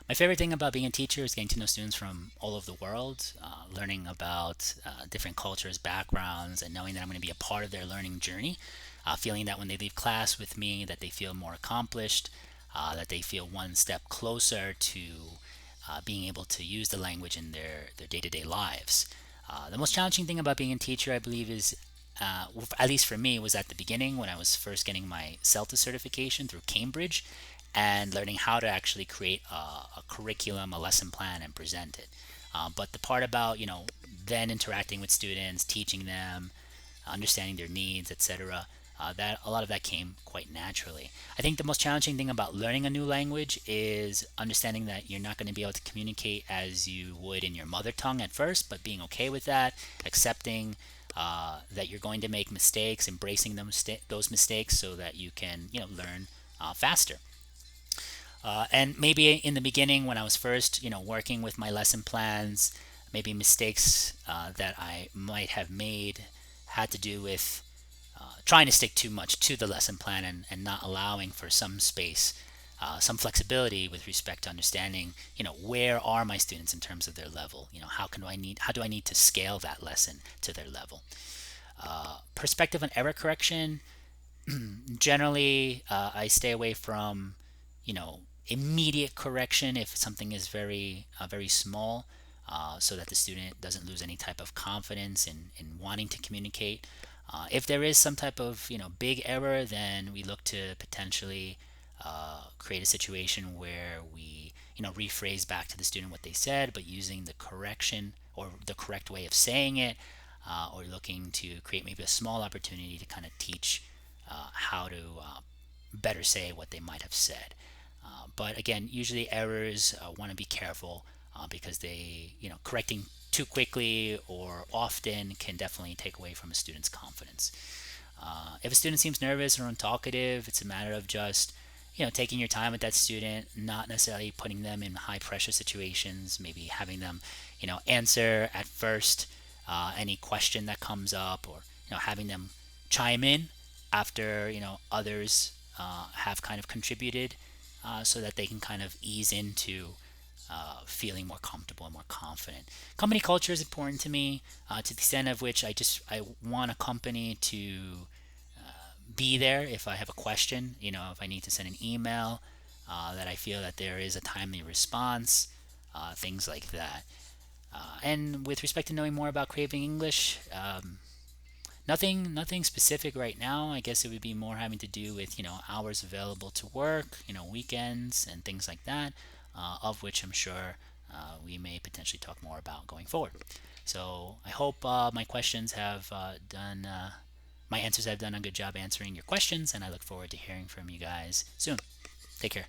My favorite thing about being a teacher is getting to know students from all over the world, learning about different cultures, backgrounds, and knowing that I'm going to be a part of their learning journey. Feeling that when they leave class with me, that they feel more accomplished, that they feel one step closer to being able to use the language in their day-to-day lives. The most challenging thing about being a teacher, I believe, is at least for me, was at the beginning when I was first getting my CELTA certification through Cambridge and learning how to actually create a curriculum, a lesson plan, and present it. But the part about, then interacting with students, teaching them, understanding their needs, etc. That a lot of that came quite naturally. I think the most challenging thing about learning a new language is understanding that you're not going to be able to communicate as you would in your mother tongue at first, but being okay with that, accepting that you're going to make mistakes, embracing those mistakes so that you can learn faster. And maybe in the beginning when I was first working with my lesson plans, maybe mistakes that I might have made had to do with trying to stick too much to the lesson plan and not allowing for some space, some flexibility with respect to understanding, where are my students in terms of their level? How do I need to scale that lesson to their level? Perspective and error correction. Generally, I stay away from, immediate correction if something is very small, so that the student doesn't lose any type of confidence in wanting to communicate. If there is some type of big error, then we look to potentially create a situation where we rephrase back to the student what they said, but using the correction or the correct way of saying it, or looking to create maybe a small opportunity to kind of teach how to better say what they might have said. But again, usually errors want to be careful because correcting too quickly or often can definitely take away from a student's confidence. If a student seems nervous or untalkative, it's a matter of just taking your time with that student, not necessarily putting them in high pressure situations, maybe having them answer at first any question that comes up, or having them chime in after others have kind of contributed, so that they can kind of ease into feeling more comfortable and more confident. Company culture is important to me, to the extent of which I want a company to be there if I have a question. If I need to send an email, that I feel that there is a timely response, things like that. And with respect to knowing more about Craving English, nothing specific right now. I guess it would be more having to do with hours available to work, weekends and things like that, of which I'm sure we may potentially talk more about going forward. So I hope my answers have done a good job answering your questions, and I look forward to hearing from you guys soon. Take care.